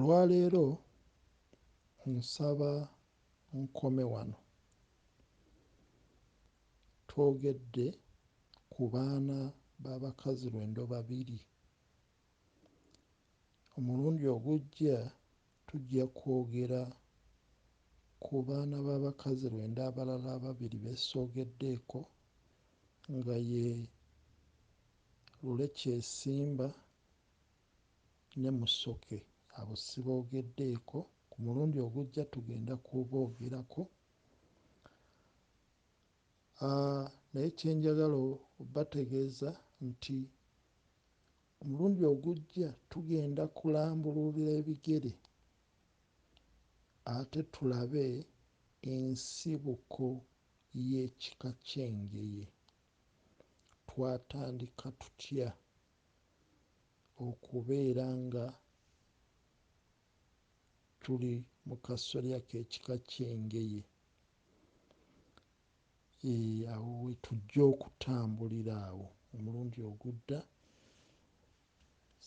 Olwaleero nsaba nkome wano. Twogedde ku baana b'abakazi 202. Omulundi ogujja tujja kwogera ku baana b'abakazi 9 abalala ababiri beesoogeddeeko nga ye Lulekyesimba ne Musoke. Abo siboogeddeeko. Ku mulundi ogujja tugenda kuboogerako. Naye kye njagala bategeeza nti omulundi ogujja tugenda kulambululira ebigere ate tulabe ensibuko y'ekika ky'Engeye. Twatandika tutya okubeera nga tuli mu kasolya k'ekika ky'Engeye. Awo we tujja okutambulira awo omulundi ogudda.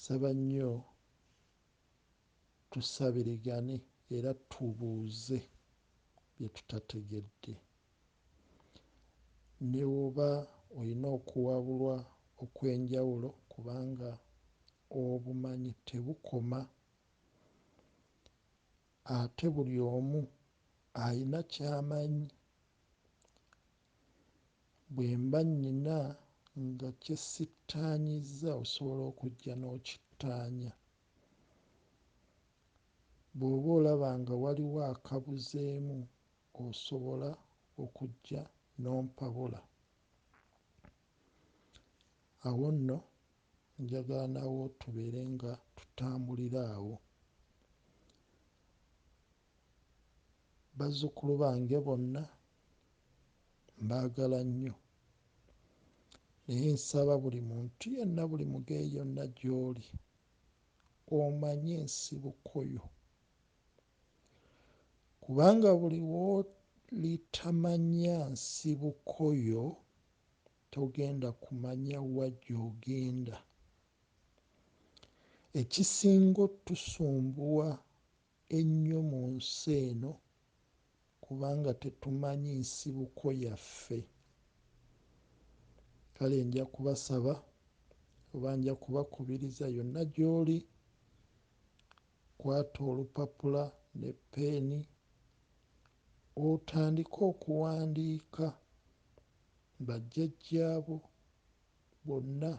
Saba nnyo tusabirigane era tubuuze bye tutategedde. Ne bw'oba olina okuwabulwa okw'enjawulo kubanga obumanyi tebukoma, ate buli omu alina ky'amanyi. Bwe mba nnina nga kye sittaanyizza osobola okujja n'okittaanya. Bw'oba olaba nga waliwo akabuzeemu osobola okujja n'ompabula. Awo nno njagala nawo tubeere nga tutambulira awo. Bazzukulu bange bonna mbaagala nnyo, naye nsaba buli muntu yenna, buli mugeyi yonna gy'oli omanye ensibuko yo, kubanga buli w'olitamanya nsibuko yo togenda kumanya wa gy'ogenda. Ekisinga otusumbuwa ennyo mu nsi eno kubanga tetumanyi nsibuko yaffe. Kale nja kubasaba oba nja kubakubiriza yonna gy'oli, kwata olupapula ne peeni otandike okuwandiika bajjajjaabo bonna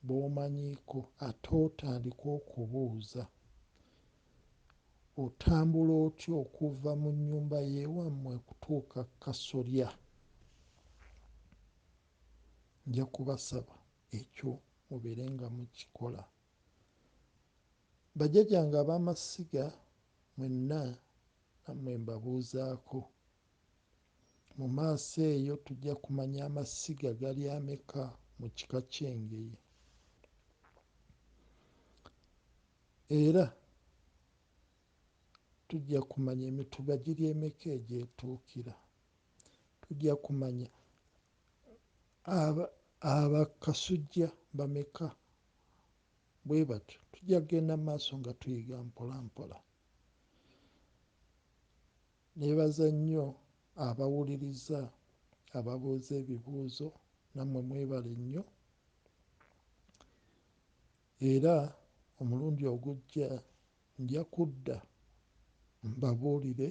b'omanyiiko, ate otandike okubuuza. Otambula otya okuva mu nnyumba y'ewammwe okutuuka Kasolya? Nja kubasaba ekyo mubeere nga mukikola. Bajjajjange ab'amasiga mwenna nammwe mbabuuzaako. Mu maaso eyo tujja kumanya amasiga gali ameka mu kika ky'Engeye. Era tujja kumanya emituba giri emeka egyetuukira. Tujja kumanya abakasujja bameka. Bwe batyo tujja kugenda mu maaso nga tuyiga mpola mpola. Neebaza nnyo abawuliriza, ababuuza ebibuuzo, nammwe mwebale nnyo. Era omulundi ogujja nja kudda mbabuulire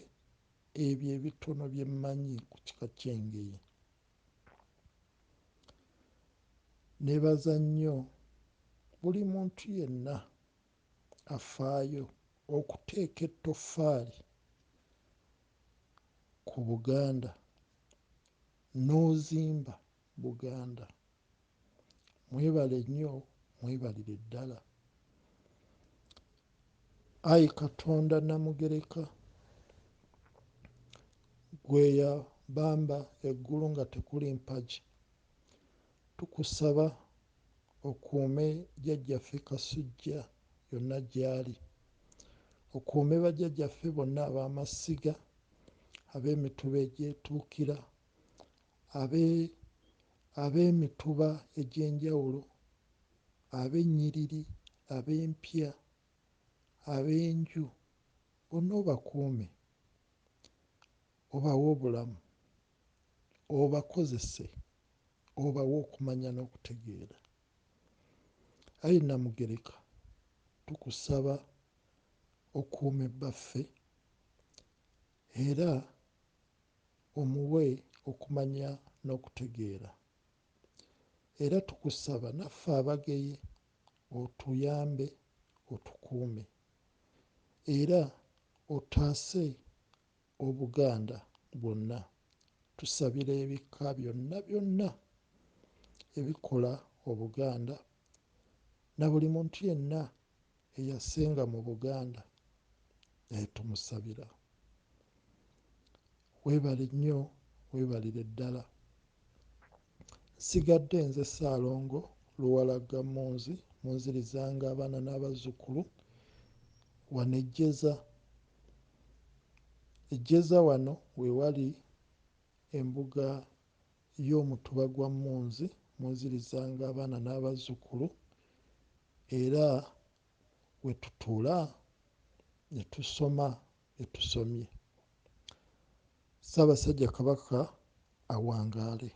ebyo ebitono bye mmanyi ku kika ky'Engeye. Neebaza nnyo buli muntu yenna afaayo okuteeka ettoffaali ku Buganda n'ozimba Buganda. Mwebale nnyo, mwebalire ddala. Ayi Katonda Namugereka, gwe yabamba eggulu nga tekuli mpagi, tukusaba okuume jjajjaffe Kasujja yonna gy'ali, okuume bajjajjaffe bonna ab'amasiga, ab'emituba egyetuukira, ab'emituba egy'enjawulo, ab'ennyiriri, ab'empya, ab'enju bonna obakuume, obawe obulamu, obakozese, obawe okumanya n'okutegeera. Ayi Namugereka, tukusaba okuuma ebbaffe era omuwe okumanya n'okutegeera. Era tukusaba naffe abageye otuyambe, otukuume era otaase Obuganda bwonna. Tusabira ebika byonna byonna ebikola Obuganda na buli muntu yenna eyasenga mu Buganda, tumusabira. Weebale nnyo, weebalire ddala. Nsigadde nze Ssaalongo Luwalagga Mmunzi, munzirizanga abaana n'abazzukulu wano Ejjeza. Ejjeza wano we wali embuga y'Omutuba gwa Mmunzi, munzirizanga abaana n'abazzukulu era we tutuula ne tusoma ne tusomye. Ssaabasajja Kabaka awangaale.